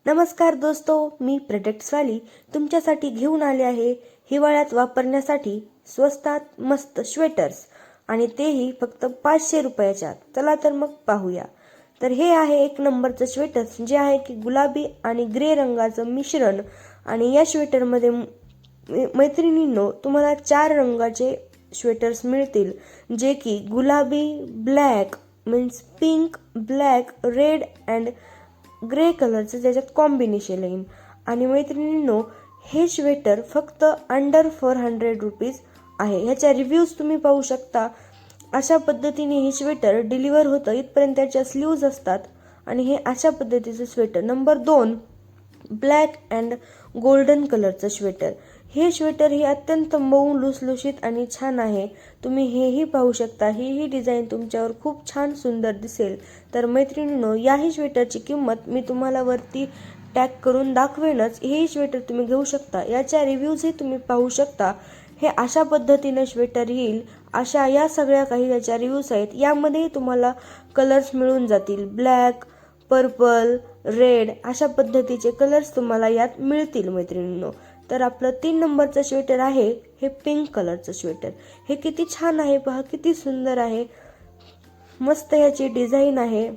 नमस्कार दोस्तो, मी प्रोडक्ट्सवाली तुमच्यासाठी घेऊन आले आहे हिवाळ्यात वापरण्यासाठी स्वस्तात मस्त स्वेटर्स आणि तेही फक्त 500 रुपयाच्यात. चला तर मग पाहूया. तर हे आहे एक नंबरचं स्वेटर्स जे आहे की गुलाबी आणि ग्रे रंगाचं मिश्रण. आणि या स्वेटरमध्ये मैत्रिणींनो तुम्हाला 4 रंगाचे स्वेटर्स मिळतील, जे की गुलाबी, black means pink, black, red and grey कलरचं त्याच्यात कॉम्बिनेशन येईल. आणि मैत्रिणींनो हे स्वेटर फक्त अंडर 400 रुपीज आहे. ह्याच्या रिव्ह्यूज तुम्ही पाहू शकता. अशा पद्धतीने हे स्वेटर डिलिव्हर होतं. इथपर्यंत त्याच्या स्लीव्ज असतात. आणि हे अशा पद्धतीचं sweater. Number 2 black and golden कलरचं स्वेटर. हे स्वेटर हे अत्यंत मऊ, लुसलुशीत आणि छान आहे. तुम्ही हेही पाहू शकता. ही डिझाईन तुमच्यावर खूप छान सुंदर दिसेल. तर मैत्रिणींनो याही स्वेटरची किंमत मी तुम्हाला वरती टॅग करून दाखवेनच. हेही स्वेटर तुम्ही घेऊ शकता. याच्या रिव्ह्यूजही तुम्ही पाहू शकता. हे अशा पद्धतीने स्वेटर येईल. अशा या सगळ्या काही याच्या रिव्ह्यूज आहेत. यामध्येही तुम्हाला कलर्स मिळून जातील. ब्लॅक, पर्पल, रेड अशा पद्धतीचे कलर्स तुम्हाला यात मिळतील मैत्रिणींनो. तर आपलं 3 नंबरचं स्वेटर आहे हे पिंक कलरचं स्वेटर. हे किती छान आहे पहा, किती सुंदर आहे. मस्त याची डिझाईन आहे.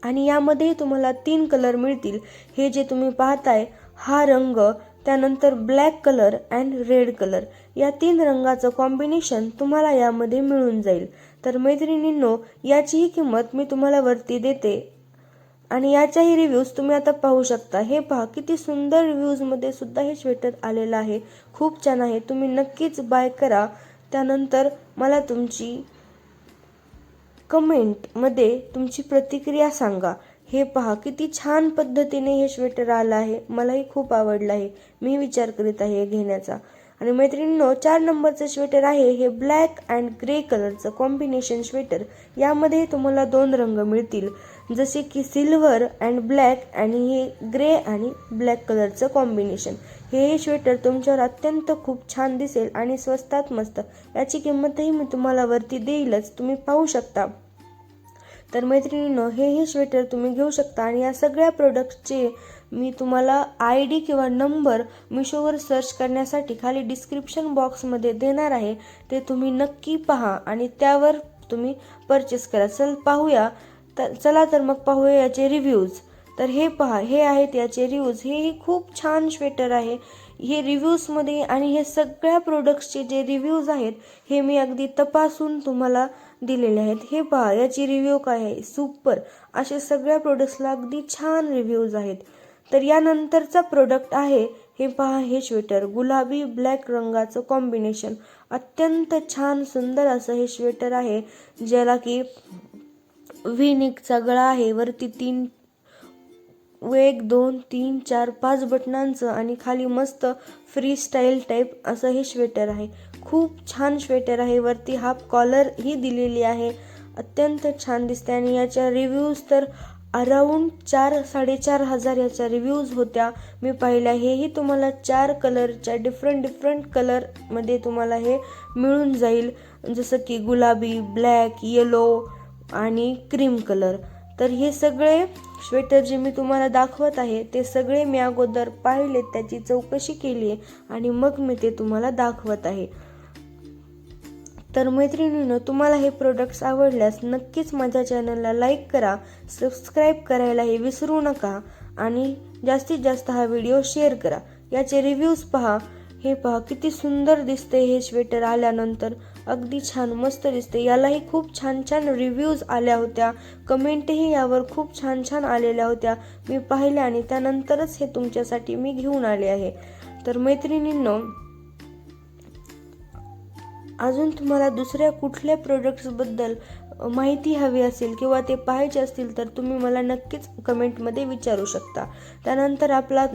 आणि यामध्ये तुम्हाला 3 कलर मिळतील. हे जे तुम्ही पाहताय हा रंग, त्यानंतर black colour and red colour, या 3 रंगाचं कॉम्बिनेशन तुम्हाला यामध्ये मिळून जाईल. तर मैत्रिणींनो याचीही किंमत मी तुम्हाला वरती देते. आणि याच्याही रिव्ह्यूज तुम्ही आता पाहू शकता. हे पहा किती सुंदर रिव्ह्यूजमध्ये सुद्धा हे स्वेटर आलेलं आहे. खूप छान आहे. तुम्ही नक्कीच बाय करा. त्यानंतर मला तुमची कमेंटमध्ये तुमची प्रतिक्रिया सांगा. हे पहा किती छान पद्धतीने हे स्वेटर आलं आहे. मलाही खूप आवडलं आहे. मी विचार करीत आहे हे घेण्याचा. आणि मैत्रिणींनो 4 नंबरचं स्वेटर आहे हे ब्लॅक अँड ग्रे कलरचं कॉम्बिनेशन स्वेटर. यामध्ये तुम्हाला 2 रंग मिळतील, जसे की सिल्वर अँड ब्लॅक आणि हे ग्रे आणि ब्लॅक कलरचं कॉम्बिनेशन. हे स्वेटर तुमच्यावर अत्यंत खूप छान दिसेल आणि स्वस्तात मस्त. याची किंमतही मी तुम्हाला वरती देईलच, तुम्ही पाहू शकता. तर मैत्रिणींनो हेही स्वेटर तुम्ही घेऊ शकता. आणि या सगळ्या प्रोडक्ट्सचे मी तुम्हाला ID किंवा नंबर मिशोवर सर्च करण्यासाठी खाली डिस्क्रिप्शन बॉक्समध्ये देणार आहे. ते तुम्ही नक्की पहा आणि त्यावर तुम्ही परचेस करा. चला तर मग पाहूया याचे रिव्ह्यूज. तर हे पहा, हे आहेत याचे रिव्ह्यूज. हेही खूप छान स्वेटर आहे. हे रिव्ह्यूजमध्ये आणि हे सगळ्या प्रोडक्ट्सचे जे रिव्ह्यूज आहेत हे मी अगदी तपासून तुम्हाला दिलेले आहेत. हे पहा याची रिव्ह्यू काय आहे, सुपर. असे सगळ्या प्रोडक्ट्सला अगदी छान रिव्ह्यूज आहेत. तर यानंतरचा प्रोडक्ट आहे हे पहा, हे स्वेटर गुलाबी ब्लॅक रंगाचं कॉम्बिनेशन. अत्यंत छान सुंदर असं हे स्वेटर आहे, ज्याला की व्ही नेकचा गळा आहे. वरती 1 2 3 4 5 बटनांचं आणि खाली मस्त फ्री स्टाईल टाईप असं हे स्वेटर आहे. खूप छान स्वेटर आहे. वरती हाफ कॉलर ही दिलेली आहे. अत्यंत छान दिसते. आणि याच्या रिव्ह्यूज तर अराऊंड 4-4.5 हजार याच्या रिव्ह्यूज होत्या, मी पाहिल्या. हेही तुम्हाला 4 कलरच्या डिफरंट कलरमध्ये तुम्हाला हे मिळून जाईल, जसं की गुलाबी, ब्लॅक, येलो आणि क्रीम कलर. तर हे सगळे स्वेटर जे मी तुम्हाला दाखवत आहे ते सगळे मी अगोदर पाहिले, त्याची चौकशी केली आहे आणि मग मी ते तुम्हाला दाखवत आहे. तर मैत्रिणींनो तुम्हाला हे प्रोडक्ट्स आवडल्यास नक्कीच माझ्या चॅनलला लाईक करा, सबस्क्राईब करायलाही विसरू नका आणि जास्तीत जास्त हा व्हिडिओ शेअर करा. याचे रिव्ह्यूज पहा. हे पहा किती सुंदर दिसते हे स्वेटर आल्यानंतर. अगदी छान मस्त दिसते. यालाही खूप छान रिव्ह्यूज आल्या होत्या. कमेंटही यावर खूप छान आलेल्या होत्या. मी पाहिल्या आणि त्यानंतरच हे तुमच्यासाठी मी घेऊन आले आहे. तर मैत्रिणींनो अजून तुम्हाला दुसऱ्या कुठल्या प्रोडक्ट्सबद्दल माहिती हवी असेल किंवा ते पाहायचे असतील तर तुम्ही मला नक्कीच कमेंटमध्ये विचारू शकता. त्यानंतर आपला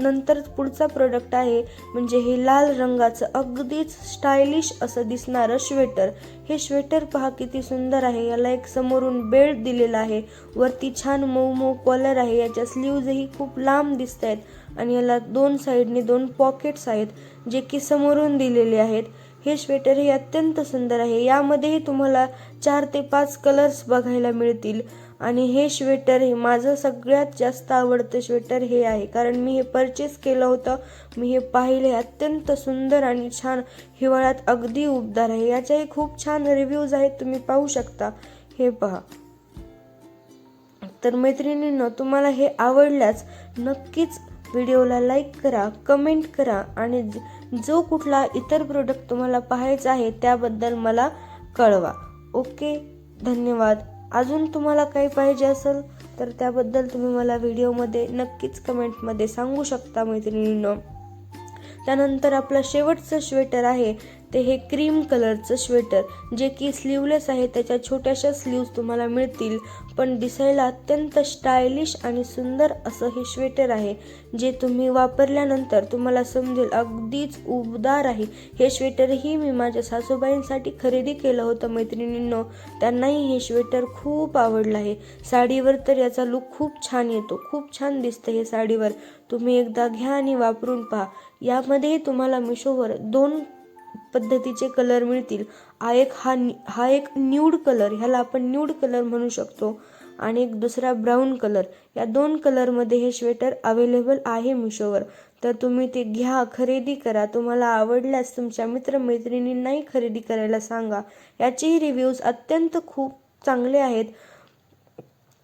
पुढचा प्रोडक्ट आहे म्हणजे हे लाल रंगाचं अगदीच स्टायलिश असं दिसणारं स्वेटर. हे स्वेटर पहा किती सुंदर आहे. याला एक समोरून बेल्ट दिलेला आहे. वरती छान मऊ कॉलर आहे. याच्या स्लीव्जही खूप लांब दिसत आहेत आणि याला 2 साईडने 2 पॉकेट्स आहेत जे की समोरून दिलेले आहेत. हे स्वेटर हे अत्यंत सुंदर आहे. यामध्येही तुम्हाला 4 ते 5 कलर्स बघायला मिळतील. आणि हे स्वेटर हे माझं सगळ्यात जास्त आवडतं स्वेटर हे आहे, कारण मी हे परचेस केलं होतं. मी हे पाहिले, अत्यंत सुंदर आणि छान, हिवाळ्यात अगदी उबदार आहे. याच्याही खूप छान रिव्ह्यूज आहेत, तुम्ही पाहू शकता. हे पहा. तर मैत्रिणींनो, तुम्हाला हे आवडल्यास नक्कीच व्हिडिओला लाईक करा, कमेंट करा आणि जो कुठला इतर प्रोडक्ट तुम्हाला पाहायचा आहे त्याबद्दल मला कळवा. ओके, धन्यवाद. अजून तुम्हाला काही पाहिजे असेल तर त्याबद्दल तुम्ही मला व्हिडिओमध्ये नक्कीच कमेंटमध्ये सांगू शकता मैत्रिणींनो. त्यानंतर आपलं शेवटचं स्वेटर आहे ते हे क्रीम कलरचं स्वेटर, जे की स्लीवलेस आहे. त्याच्या छोट्याशा स्लीव्ज तुम्हाला मिळतील, पण दिसायला अत्यंत स्टायलिश आणि सुंदर असं हे स्वेटर आहे, जे तुम्ही वापरल्यानंतर तुम्हाला समजेल अगदीच उबदार आहे. हे स्वेटरही मी माझ्या सासूबाईंसाठी खरेदी केलं होतं मैत्रिणींनो. त्यांनाही हे स्वेटर खूप आवडलं आहे. साडीवर तर याचा लुक खूप छान येतो, खूप छान दिसतं हे साडीवर. तुम्ही एकदा घ्या आणि वापरून पहा. यामध्ये तुम्हाला मिशोवर 2 पद्धतीचे कलर मिळतील. हा एक न्यूड कलर, ह्याला आपण न्यूड कलर म्हणू शकतो, आणि एक दुसरा ब्राऊन कलर. या 2 कलरमध्ये हे स्वेटर अवेलेबल आहे मिशोवर. तर तुम्ही ते घ्या, खरेदी करा. तुम्हाला आवडल्यास तुमच्या मित्रमैत्रिणींनाही खरेदी करायला सांगा. याचेही रिव्ह्यूज अत्यंत खूप चांगले आहेत.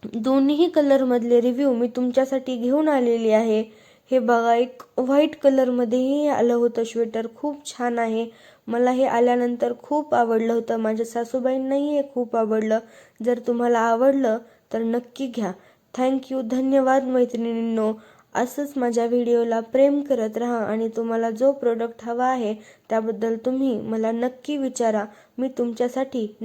दोन्ही कलरमधले रिव्ह्यू मी तुमच्यासाठी घेऊन आलेली आहे. हे बघा, एक व्हाईट कलरमध्येही आलं होतं स्वेटर, खूप छान आहे. मला हे आल्यानंतर खूप आवडलं होतं. माझ्या सासूबाईंनाही हे खूप आवडलं. जर तुम्हाला आवडलं तर नक्की घ्या. थँक्यू, धन्यवाद मैत्रिणींनो. असंच माझ्या व्हिडिओला प्रेम करत राहा आणि तुम्हाला जो प्रोडक्ट हवा आहे त्याबद्दल तुम्ही मला नक्की विचारा. मी तुमच्यासाठी